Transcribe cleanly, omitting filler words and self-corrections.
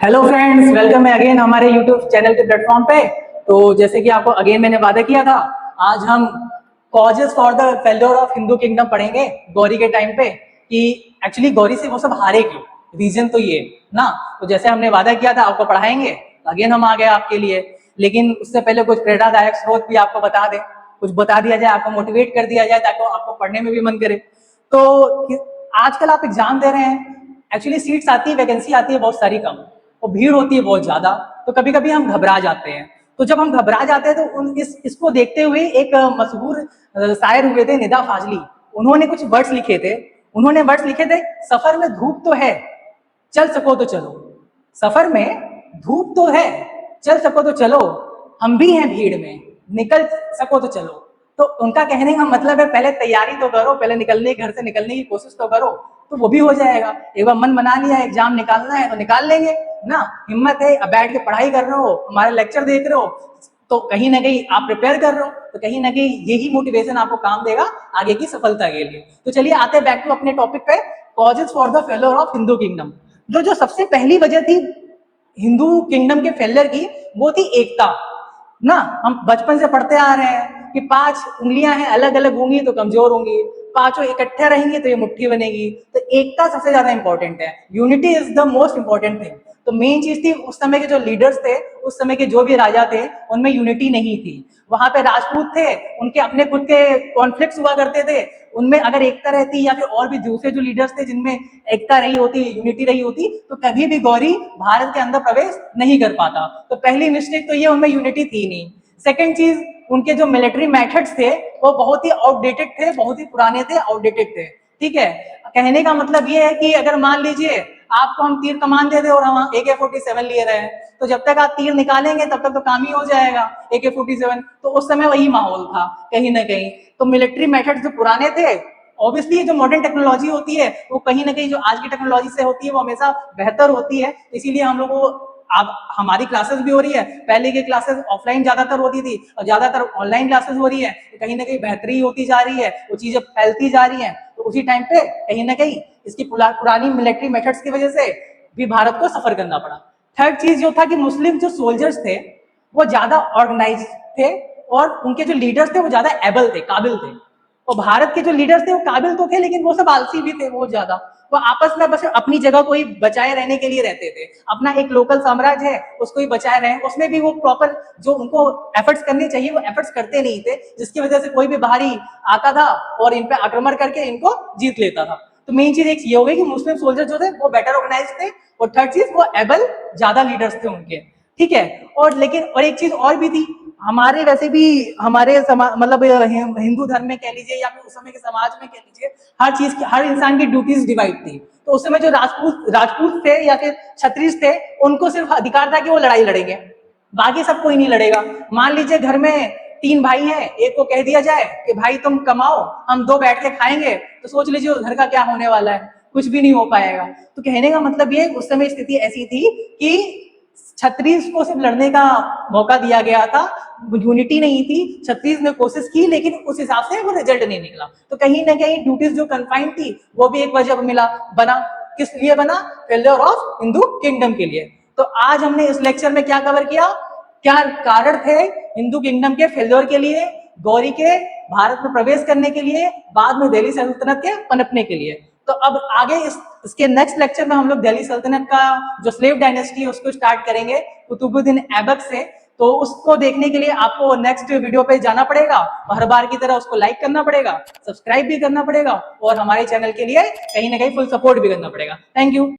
Hello friends, welcome है again हमारे YouTube channel के प्लेटफॉर्म पे। तो जैसे कि आपको अगेन मैंने वादा किया था, आज हम causes for the failure of Hindu kingdom पढ़ेंगे गौरी के टाइम पे, कि एक्चुअली गौरी से वो सब हारे क्यों, रीजन तो ये ना। तो जैसे हमने वादा किया था आपको पढ़ाएंगे, अगेन हम आ गए आपके लिए। लेकिन उससे पहले कुछ प्रेरणादायक स्रोत भी आपको बता दें, कुछ बता दिया जाए, आपको मोटिवेट कर दिया जाए ताकि आपको पढ़ने में भी मन करे। तो आजकल आप एग्जाम दे रहे हैं, एक्चुअली सीट्स आती है, वैकेंसी आती है बहुत सारी कम, और भीड़ होती है बहुत ज्यादा, तो कभी कभी हम घबरा जाते हैं। तो जब हम घबरा जाते हैं तो इसको देखते हुए एक मशहूर शायर हुए थे निदा फाजली, उन्होंने कुछ वर्ड्स लिखे थे। उन्होंने वर्ड्स लिखे थे, सफर में धूप तो है, चल सको तो चलो। सफर में धूप तो है, चल सको तो चलो, हम भी हैं भीड़ में, निकल सको तो चलो। तो उनका कहने का मतलब है पहले तैयारी तो करो, पहले निकलने घर से निकलने की कोशिश तो करो, तो वो भी हो जाएगा। एक बार मन बना लिया एग्जाम निकालना है तो निकाल लेंगे ना। हिम्मत है, अब बैठ के पढ़ाई कर रहे हो, हमारे लेक्चर देख रहे हो, तो कहीं ना कहीं आप प्रिपेयर कर रहे हो, तो कहीं ना कहीं यही मोटिवेशन आपको काम देगा आगे की सफलता के लिए। तो चलिए आते हैं बैक टू अपने टॉपिक पे, causes for the failure of Hindu kingdom. जो सबसे पहली वजह थी हिंदू किंगडम के फेलियर की, वो थी एकता ना। हम बचपन से पढ़ते आ रहे हैं कि 5 उंगलियां हैं, अलग अलग होंगी तो कमजोर होंगी, पांचों इकट्ठे रहेंगे तो ये मुट्ठी बनेगी। तो एकता सबसे ज्यादा इंपॉर्टेंट है, unity is the most important thing. तो मेन चीज थी, उस समय के जो लीडर्स थे, उस समय के जो भी राजा थे, उनमें यूनिटी नहीं थी। वहां पे राजपूत थे, उनके अपने खुद के कॉन्फ्लिक्ट्स हुआ करते थे, उनमें अगर एकता रहती या फिर और भी दूसरे जो लीडर्स थे जिनमें एकता रही होती, यूनिटी रही होती, तो कभी भी गौरी भारत के अंदर प्रवेश नहीं कर पाता। तो पहली मिस्टेक तो ये, उनमें यूनिटी थी नहीं। सेकेंड चीज, उनके जो मिलिट्री मेथड्स थे वो बहुत ही आउटडेटेड थे, बहुत ही पुराने थे, आउटडेटेड थे। ठीक है, कहने का मतलब ये है कि अगर मान लीजिए आपको हम तीर कमान दे दे और हम AK-47 लिए रहे हैं, तो जब तक आप तीर निकालेंगे तब तक तो काम ही हो जाएगा AK-47। तो उस समय वही माहौल था कहीं ना कहीं। तो मिलिट्री मेथड जो पुराने थे, ऑब्वियसली जो मॉडर्न टेक्नोलॉजी होती है वो कहीं ना कहीं जो आज की टेक्नोलॉजी से होती है वो हमेशा बेहतर होती है। इसीलिए हम लोग को अब हमारी क्लासेस भी हो रही है, पहले की क्लासेस ऑफलाइन ज्यादातर होती थी और ज्यादातर ऑनलाइन क्लासेस हो रही है, तो कहीं ना कहीं बेहतरी होती जा रही है, वो चीजें फैलती जा रही है। तो उसी टाइम पे कहीं ना कहीं इसकी पुरानी मिलिट्री मेथड्स की वजह से भी भारत को सफर करना पड़ा। थर्ड चीज जो था कि मुस्लिम जो सोल्जर्स थे वो ज्यादा ऑर्गेनाइज थे, और उनके जो लीडर्स थे वो ज्यादा एबल थे, काबिल थे। और भारत के जो लीडर्स थे वो काबिल तो थे, लेकिन वो सब आलसी भी थे बहुत ज्यादा। वो आपस में बस अपनी जगह को ही बचाए रहने के लिए रहते थे, अपना एक लोकल साम्राज्य है उसको ही बचाए रहे, उसमें भी वो प्रॉपर जो उनको एफर्ट्स करने चाहिए वो एफर्ट्स करते नहीं थे, जिसकी वजह से कोई भी बाहरी आता था और इन पे आक्रमण करके इनको जीत लेता था। तो मेन चीज एक ये हो गई कि मुस्लिम सोल्जर जो थे वो बेटर ऑर्गेनाइज थे, और थर्ड चीज वो एबल ज्यादा लीडर्स थे उनके। ठीक है, और लेकिन और एक चीज और भी थी, हमारे वैसे भी हमारे मतलब हिंदू धर्म में कह लीजिए या फिर उस समय के समाज में कह लीजिए, हर चीज की, हर इंसान की ड्यूटीज डिवाइड थी। तो उस समय जो राजपूत थे या फिर क्षत्रिय थे, उनको सिर्फ अधिकार था कि वो लड़ाई लड़ेंगे, बाकी सब कोई नहीं लड़ेगा। मान लीजिए घर में 3 भाई हैं, एक को कह दिया जाए कि भाई तुम कमाओ, हम 2 बैठ के खाएंगे, तो सोच लीजिए घर का क्या होने वाला है, कुछ भी नहीं हो पाएगा। तो कहने का मतलब ये, उस समय स्थिति ऐसी थी कि छत्तीस को सिर्फ लड़ने का मौका दिया गया था, यूनिटी नहीं थी। छत्तीस ने कोशिश की लेकिन उस हिसाब से वो रिजल्ट नहीं निकला। तो कहीं ना कहीं ड्यूटीज जो कन्फाइंड थी वो भी एक वजह मिला, बना किस लिए बना, फेलियर ऑफ हिंदू किंगडम के लिए। तो आज हमने इस लेक्चर में क्या कवर किया, क्या कारण थे हिंदू किंगडम के फेलियर के लिए, गौरी के भारत में प्रवेश करने के लिए, बाद में दिल्ली सल्तनत के पनपने के लिए। तो अब आगे इसके नेक्स्ट लेक्चर में हम लोग दिल्ली सल्तनत का जो स्लेव डायनेस्टी है उसको स्टार्ट करेंगे कुतुबुद्दीन ऐबक से। तो उसको देखने के लिए आपको नेक्स्ट वीडियो पे जाना पड़ेगा, और हर बार की तरह उसको लाइक करना पड़ेगा, सब्सक्राइब भी करना पड़ेगा, और हमारे चैनल के लिए कहीं ना कहीं फुल सपोर्ट भी करना पड़ेगा। Thank you.